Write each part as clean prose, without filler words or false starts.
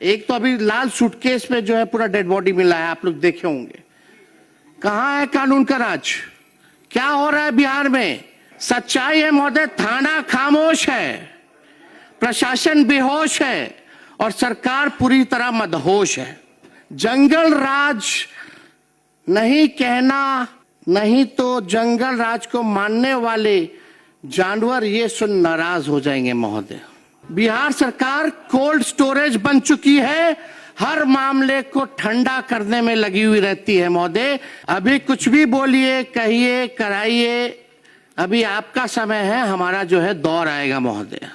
एक तो अभी लाल सूटकेस में जो है पूरा डेड बॉडी मिला है, आप लोग देखे होंगे। कहां है कानून का राज? क्या हो रहा है बिहार में? सच्चाई है महोदय, थाना खामोश है, प्रशासन बेहोश है और सरकार पूरी तरह मदहोश है। जंगल राज नहीं कहना, नहीं तो जंगल राज को मानने वाले जानवर ये सुन नाराज हो जाएंगे महोदय। बिहार सरकार कोल्ड स्टोरेज बन चुकी है, हर मामले को ठंडा करने में लगी हुई रहती है महोदय। अभी कुछ भी बोलिए, कहिए, कराइए, अभी आपका समय है, हमारा जो है दौर आएगा महोदय।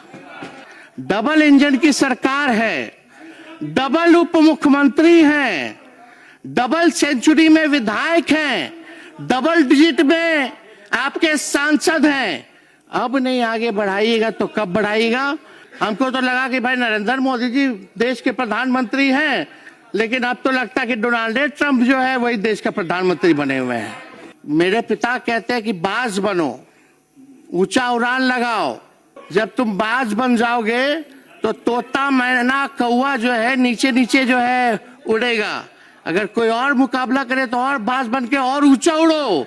डबल इंजन की सरकार है, डबल उप मुख्यमंत्री हैं, डबल सेंचुरी में विधायक हैं, डबल डिजिट में आपके सांसद हैं। अब नहीं आगे बढ़ाइएगा तो कब बढ़ाइएगा? हमको तो लगा कि भाई नरेंद्र मोदी जी देश के प्रधानमंत्री हैं, लेकिन अब तो लगता है कि डोनाल्ड ट्रंप जो है वही देश का प्रधानमंत्री बने हुए हैं। मेरे पिता कहते हैं कि बाज बनो, ऊंचा उड़ान लगाओ। जब तुम बाज बन जाओगे तो तोता, मैना, कौवा जो है नीचे नीचे जो है उड़ेगा। अगर कोई और मुकाबला करे तो और बाज बन के और ऊंचा उड़ो,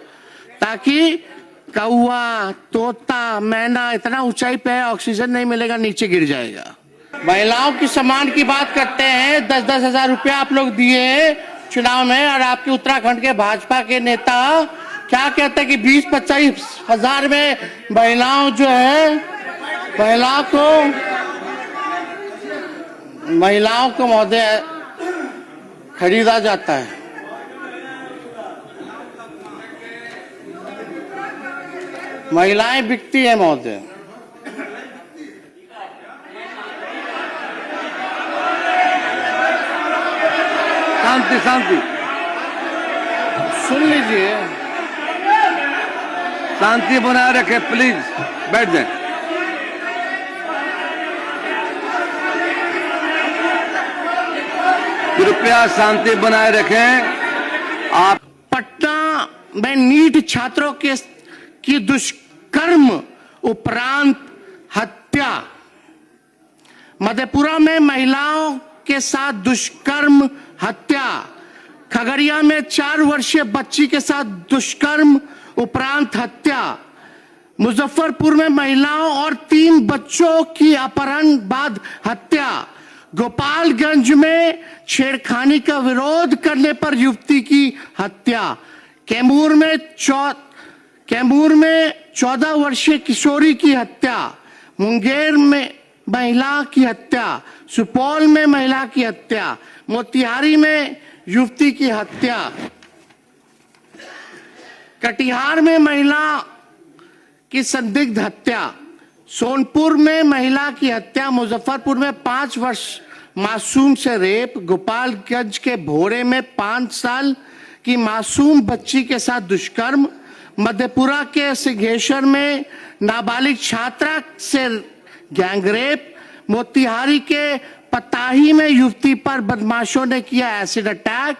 ताकि कौवा, तोता, मैना इतना ऊंचाई पे है, ऑक्सीजन नहीं मिलेगा, नीचे गिर जाएगा। महिलाओं की सम्मान की बात करते हैं, 10-10 हजार रुपया आप लोग दिए चुनाव में, और आपके उत्तराखंड के भाजपा के नेता क्या कहते हैं कि 20-25 हजार में महिलाओं जो है, महिलाओं को महोदय खरीदा जाता है। महिलाएं बिकती है महोदय। शांति शांति, सुन लीजिए, शांति बनाए रखे, प्लीज बैठ जाए। कृपया शांति बनाए रखें। आप पटना में नीट छात्रों की दुष्कर्म उपरांत हत्या, मधेपुरा में महिलाओं के साथ दुष्कर्म हत्या, खगड़िया में 4 वर्षीय बच्ची के साथ दुष्कर्म उपरांत हत्या, मुजफ्फरपुर में महिलाओं और 3 बच्चों की अपहरण बाद हत्या, गोपालगंज में छेड़खानी का विरोध करने पर युवती की हत्या, कैमूर में 14 वर्षीय किशोरी की हत्या, मुंगेर में महिला की हत्या, सुपौल में महिला की हत्या, मोतिहारी में युवती की हत्या, कटिहार में महिला की संदिग्ध हत्या, सोनपुर में महिला की हत्या, मुजफ्फरपुर में 5 वर्ष मासूम से रेप, गोपालगंज के भोरे में 5 साल की मासूम बच्ची के साथ दुष्कर्म, मधेपुरा के सिंहेश्वर में नाबालिग छात्रा से गैंगरेप, मोतिहारी के पताही में युवती पर बदमाशों ने किया एसिड अटैक,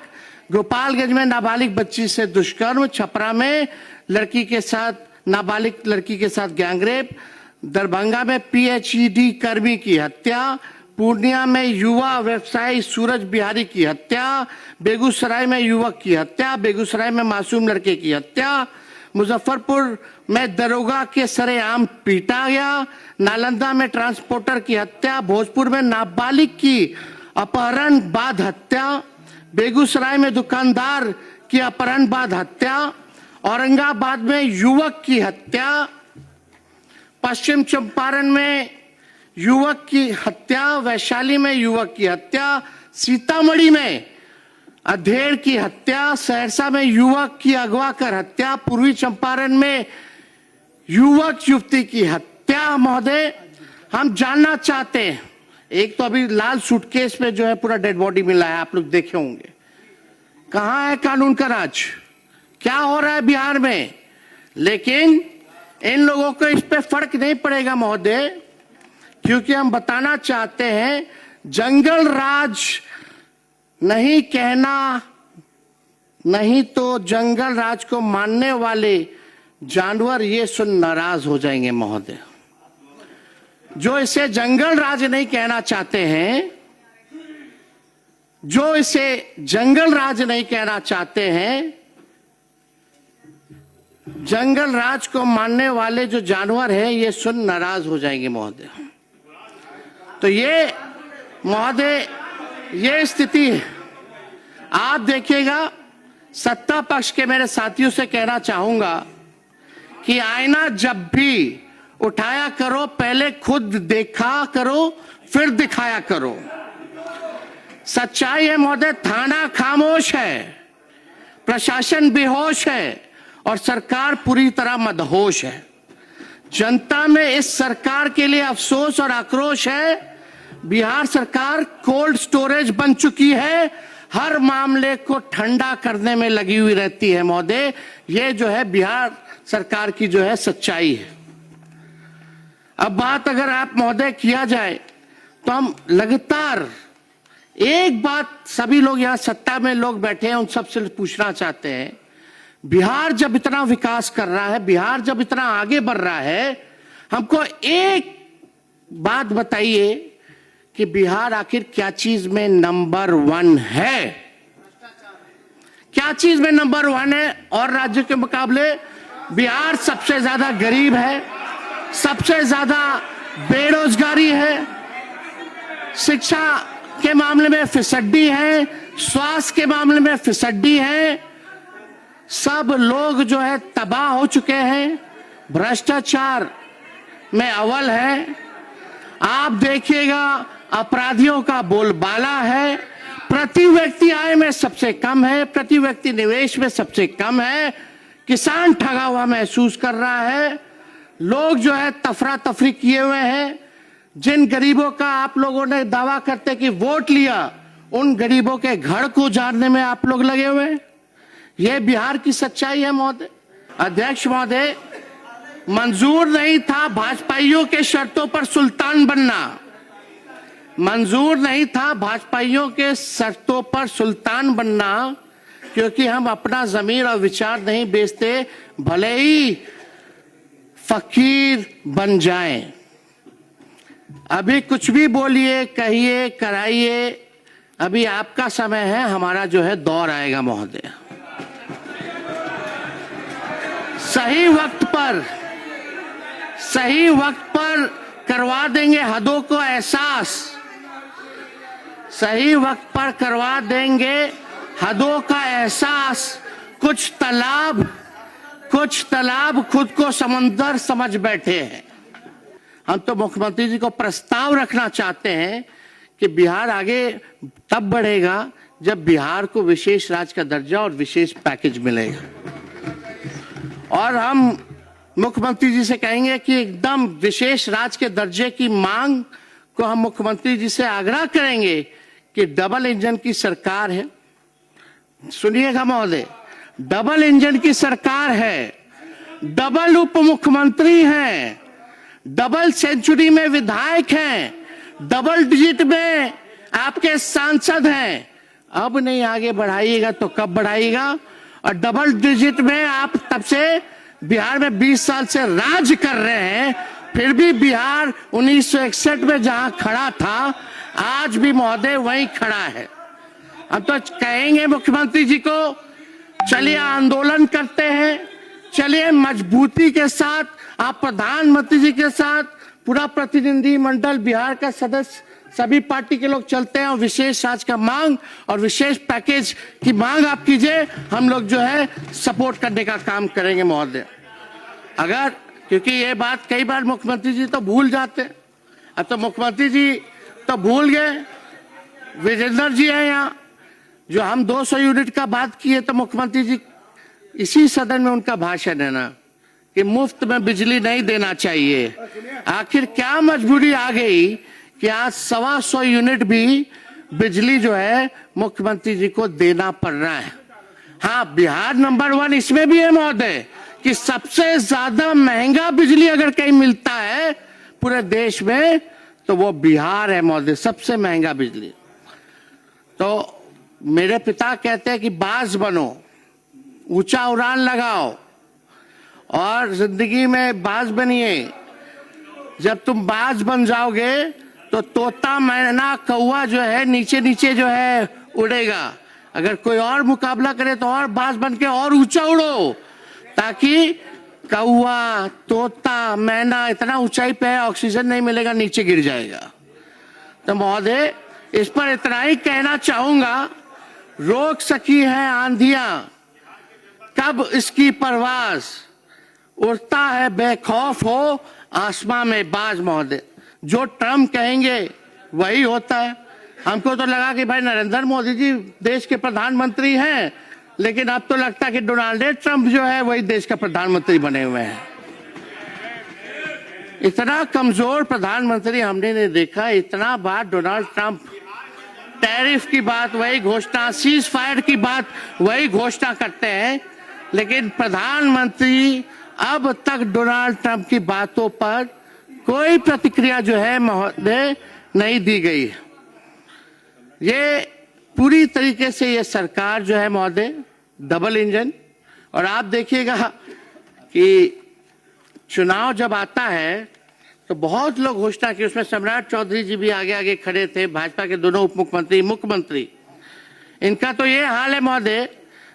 गोपालगंज में नाबालिग बच्ची से दुष्कर्म, छपरा में नाबालिग लड़की के साथ गैंगरेप, दरभंगा में पीएचईडी कर्मी की हत्या, पूर्णिया में युवा व्यवसायी सूरज बिहारी की हत्या, बेगूसराय में युवक की हत्या, बेगूसराय में मासूम लड़के की हत्या, मुजफ्फरपुर में दरोगा के सरेआम पीटा गया, नालंदा में ट्रांसपोर्टर की हत्या, भोजपुर में नाबालिग की अपहरण बाद हत्या, बेगूसराय में दुकानदार की अपहरण बाद हत्या, औरंगाबाद में युवक की हत्या, पश्चिम चंपारण में युवक की हत्या, वैशाली में युवक की हत्या, सीतामढ़ी में अधेड़ की हत्या, सहरसा में युवक की अगवा कर हत्या, पूर्वी चंपारण में युवक युवती की हत्या। महोदय, हम जानना चाहते हैं, एक तो अभी लाल सूटकेस में जो है पूरा डेड बॉडी मिला है, आप लोग देखे होंगे। कहां है कानून का राज? क्या हो रहा है बिहार में? लेकिन इन लोगों को इस पे फर्क नहीं पड़ेगा महोदय, क्योंकि हम बताना चाहते हैं जंगल राज नहीं कहना, नहीं तो जंगल राज को मानने वाले जानवर ये सुन नाराज हो जाएंगे महोदय। जो इसे जंगल राज नहीं कहना चाहते हैं, जो इसे जंगल राज नहीं कहना चाहते हैं, जंगल राज को मानने वाले जो जानवर हैं ये सुन नाराज हो जाएंगे महोदय। तो ये महोदय ये स्थिति है। आप देखिएगा, सत्ता पक्ष के मेरे साथियों से कहना चाहूंगा कि आईना जब भी उठाया करो पहले खुद देखा करो फिर दिखाया करो। सच्चाई है महोदय, थाना खामोश है, प्रशासन बेहोश है और सरकार पूरी तरह मदहोश है। जनता में इस सरकार के लिए अफसोस और आक्रोश है। बिहार सरकार कोल्ड स्टोरेज बन चुकी है, हर मामले को ठंडा करने में लगी हुई रहती है महोदय। ये जो है बिहार सरकार की जो है सच्चाई है। अब बात अगर आप महोदय किया जाए तो हम लगातार एक बात सभी लोग यहां सत्ता में लोग बैठे हैं उन सबसे पूछना चाहते हैं, बिहार जब इतना विकास कर रहा है, बिहार जब इतना आगे बढ़ रहा है, हमको एक बात बताइए कि बिहार आखिर क्या चीज में नंबर 1 है? क्या चीज में नंबर 1 है? और राज्यों के मुकाबले बिहार सबसे ज्यादा गरीब है, सबसे ज्यादा बेरोजगारी है, शिक्षा के मामले में फिसड्डी है, स्वास्थ्य के मामले में फिसड्डी है, सब लोग जो है तबाह हो चुके हैं, भ्रष्टाचार में अव्वल है। आप देखिएगा अपराधियों का बोलबाला है, प्रति व्यक्ति आय में सबसे कम है, प्रति व्यक्ति निवेश में सबसे कम है, किसान ठगा हुआ महसूस कर रहा है, लोग जो है तफरा तफरी किए हुए हैं। जिन गरीबों का आप लोगों ने दावा करते कि वोट लिया, उन गरीबों के घर को उजाड़ने में आप लोग लगे हुए हैं। यह बिहार की सच्चाई है महोदय। अध्यक्ष महोदय, मंजूर नहीं था भाजपाइयों के शर्तों पर सुल्तान बनना, मंजूर नहीं था भाजपाइयों के शर्तों पर सुल्तान बनना, क्योंकि हम अपना जमीर और विचार नहीं बेचते, भले ही फकीर बन जाएं। अभी कुछ भी बोलिए, कहिए, कराइए, अभी आपका समय है, हमारा जो है दौर आएगा महोदय। सही वक्त पर करवा देंगे हदों को एहसास, सही वक्त पर करवा देंगे हदों का एहसास। कुछ तालाब खुद को समंदर समझ बैठे हैं। हम तो मुख्यमंत्री जी को प्रस्ताव रखना चाहते हैं कि बिहार आगे तब बढ़ेगा जब बिहार को विशेष राज्य का दर्जा और विशेष पैकेज मिलेगा। और हम मुख्यमंत्री जी से कहेंगे कि एकदम विशेष राज्य के दर्जे की मांग को हम मुख्यमंत्री जी से आग्रह करेंगे कि डबल इंजन की सरकार है, सुनिएगा महोदय, डबल इंजन की सरकार है, डबल उप मुख्यमंत्री हैं, डबल सेंचुरी में विधायक हैं, डबल डिजिट में आपके सांसद हैं। अब नहीं आगे बढ़ाइएगा तो कब बढ़ाइएगा? और डबल डिजिट में आप तब से बिहार में 20 साल से राज कर रहे हैं, फिर भी बिहार 1961 में जहां खड़ा था आज भी महोदय वहीं खड़ा है। हम तो कहेंगे मुख्यमंत्री जी को, चलिए आंदोलन करते हैं, चलिए मजबूती के साथ आप प्रधानमंत्री जी के साथ पूरा प्रतिनिधि मंडल बिहार का सदस्य सभी पार्टी के लोग चलते हैं और विशेष राज्य का मांग और विशेष पैकेज की मांग आप कीजिए, हम लोग जो है सपोर्ट करने का काम करेंगे महोदय। अगर, क्योंकि ये बात कई बार मुख्यमंत्री जी तो भूल जाते, अब तो मुख्यमंत्री जी तो भूल गए, विजेंद्र जी हैं यहाँ, जो हम 200 यूनिट का बात किए तो मुख्यमंत्री जी इसी सदन में उनका भाषण है ना कि मुफ्त में बिजली नहीं देना चाहिए। आखिर क्या मजबूरी आ गई कि आज 125 यूनिट भी बिजली जो है मुख्यमंत्री जी को देना पड़ रहा है। हाँ, बिहार नंबर 1 इसमें भी है महोदय कि सबसे ज्यादा महंगा बिजली अगर कहीं मिलता है पूरे देश में तो वो बिहार है महोदय, सबसे महंगा बिजली। तो मेरे पिता कहते हैं कि बाज बनो, ऊंचा उड़ान लगाओ और जिंदगी में बाज बनिए। जब तुम बाज बन जाओगे तो तोता, मैना, कौवा जो है नीचे नीचे जो है उड़ेगा। अगर कोई और मुकाबला करे तो और बाज बन के और ऊंचा उड़ो, ताकि कौवा, तोता, मैना इतना ऊंचाई पे है ऑक्सीजन नहीं मिलेगा, नीचे गिर जाएगा। तो महोदय, इस पर इतना ही कहना चाहूंगा, रोक सकी है आंधियां, कब इसकी परवाज, उड़ता है बेखौफ हो आसमां में बाज। महोदय, जो ट्रम्प कहेंगे वही होता है। हमको तो लगा कि भाई नरेंद्र मोदी जी देश के प्रधानमंत्री हैं, लेकिन अब तो लगता है कि डोनाल्ड ट्रंप जो है वही देश का प्रधानमंत्री बने हुए हैं। इतना कमजोर प्रधानमंत्री हमने नहीं देखा। इतना बार डोनाल्ड ट्रंप टैरिफ की बात वही घोषणा, सीज फायर की बात वही घोषणा करते हैं, लेकिन प्रधानमंत्री अब तक डोनाल्ड ट्रंप की बातों पर कोई प्रतिक्रिया जो है महोदय नहीं दी गई। ये पूरी तरीके से ये सरकार जो है महोदय डबल इंजन। और आप देखिएगा कि चुनाव जब आता है तो बहुत लोग घोषणा की, उसमें सम्राट चौधरी जी भी आगे आगे खड़े थे, भाजपा के दोनों उप मुख्यमंत्री, मुख्यमंत्री। इनका तो ये हाल है महोदय,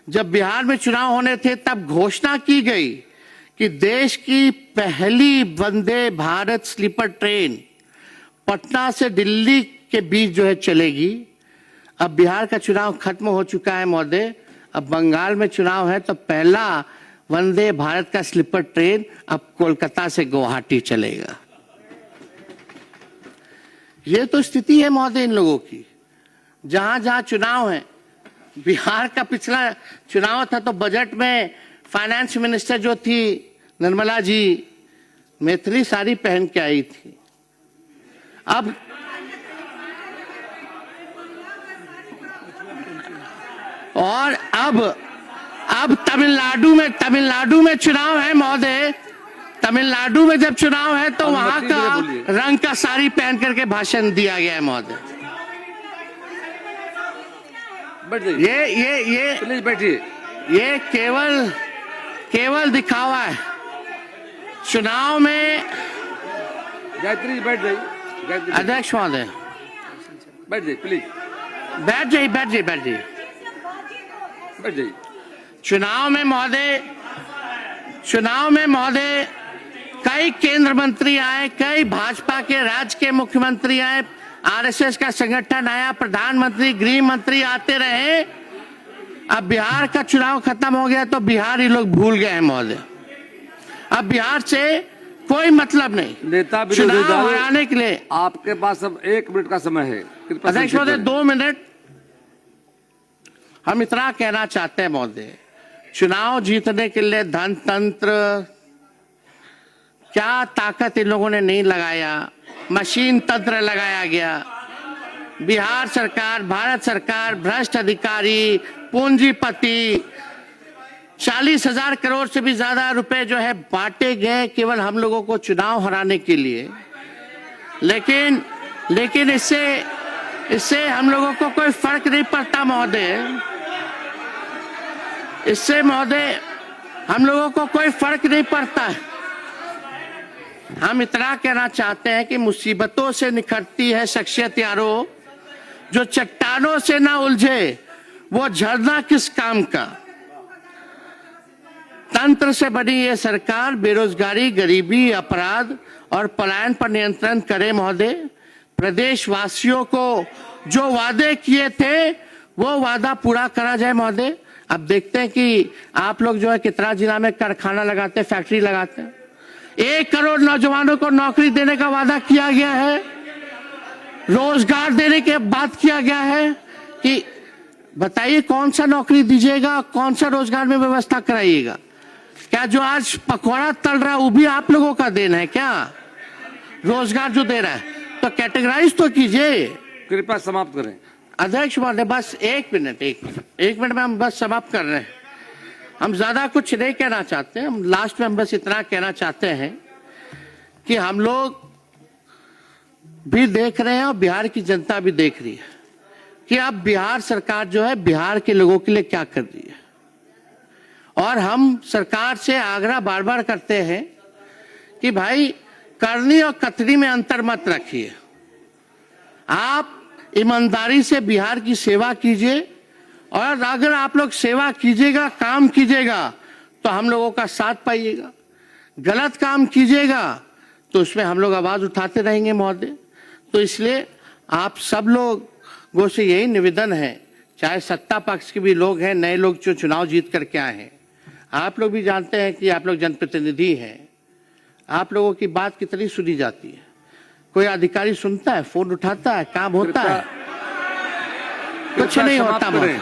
जब बिहार में चुनाव होने थे तब घोषणा की गई कि देश की पहली वंदे भारत स्लीपर ट्रेन पटना से दिल्ली के बीच जो है चलेगी। अब बिहार का चुनाव खत्म हो चुका है महोदय, अब बंगाल में चुनाव है, तो पहला वंदे भारत का स्लीपर ट्रेन अब कोलकाता से गुवाहाटी चलेगा। ये तो स्थिति है महोदय इन लोगों की। जहां जहां चुनाव है, बिहार का पिछला चुनाव था तो बजट में फाइनेंस मिनिस्टर जो थी निर्मला जी मैथिली साड़ी पहन के आई थी। अब और अब तमिलनाडु में चुनाव है महोदय। तमिलनाडु में जब चुनाव है तो वहां का रंग का साड़ी पहन करके भाषण दिया गया है महोदय। ये प्लीज बैठिए। ये केवल दिखावा है। चुनाव में गायत्री बैठ जाइए। अध्यक्ष महोदय बैठ जाइए प्लीज। बैठ जाइए। चुनाव में महोदय कई केंद्र मंत्री आए, कई भाजपा के राज्य के मुख्यमंत्री आए, आरएसएस का संगठन आया, प्रधानमंत्री, गृह मंत्री आते रहे। अब बिहार का चुनाव खत्म हो गया तो बिहार ही लोग भूल गए हैं महोदय। अब बिहार से कोई मतलब नहीं। नेता चुनाव हराने के लिए आपके पास अब 1 मिनट का समय है। अध्यक्ष महोदय 2 मिनट। हम इतना कहना चाहते हैं महोदय, चुनाव जीतने के लिए धन तंत्र क्या ताकत इन लोगों ने नहीं लगाया, मशीन तंत्र लगाया गया। बिहार सरकार, भारत सरकार, भ्रष्ट अधिकारी, पूंजीपति, 40,000 करोड़ से भी ज्यादा रुपए जो है बांटे गए केवल हम लोगों को चुनाव हराने के लिए। लेकिन इससे हम लोगों को कोई फर्क नहीं पड़ता महोदय। इससे महोदय हम लोगों को कोई फर्क नहीं पड़ता। हम इतना कहना चाहते हैं कि मुसीबतों से निखरती है शख्सियत यारो, जो चट्टानों से ना उलझे वो झरना किस काम का। तंत्र से बनी ये सरकार बेरोजगारी, गरीबी, अपराध और पलायन पर नियंत्रण करे महोदय। प्रदेशवासियों को जो वादे किए थे वो वादा पूरा करा जाए महोदय। अब देखते हैं कि आप लोग जो है कितना जिला में कारखाना लगाते, फैक्ट्री लगाते हैं। 1 करोड़ नौजवानों को नौकरी देने का वादा किया गया है, रोजगार देने की बात किया गया है कि बताइए कौन सा नौकरी दीजिएगा, कौन सा रोजगार में व्यवस्था कराइएगा। क्या जो आज पकौड़ा तल रहा है वो भी आप लोगों का देना है क्या? रोजगार जो दे रहा है तो कैटेगराइज तो कीजिए। कृपया समाप्त करें। अध्यक्ष महोदय बस 1 मिनट में हम बस समाप्त कर रहे हैं। हम ज्यादा कुछ नहीं कहना चाहते, हम लास्ट में हम बस इतना कहना चाहते हैं कि हम लोग भी देख रहे हैं और बिहार की जनता भी देख रही है कि अब बिहार सरकार जो है बिहार के लोगों के लिए क्या कर रही है। और हम सरकार से आग्रह बार बार करते हैं कि भाई करनी और कथनी में अंतर मत रखिए। आप ईमानदारी से बिहार की सेवा कीजिए, और अगर आप लोग सेवा कीजिएगा, काम कीजिएगा, तो हम लोगों का साथ पाइएगा। गलत काम कीजिएगा तो उसमें हम लोग आवाज उठाते रहेंगे महोदय। तो इसलिए आप सब लोगों से यही निवेदन है, चाहे सत्ता पक्ष के भी लोग हैं, नए लोग जो चुनाव जीत करके आए हैं, आप लोग भी जानते हैं कि आप लोग जनप्रतिनिधि हैं, आप लोगों की बात कितनी सुनी जाती है। कोई अधिकारी सुनता है, फोन उठाता है, काम होता है? कुछ नहीं होता महोदय।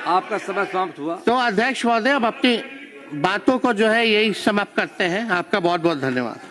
आपका समय समाप्त हुआ। तो अध्यक्ष महोदय अब अपनी बातों को जो है यही समाप्त करते हैं। आपका बहुत बहुत धन्यवाद।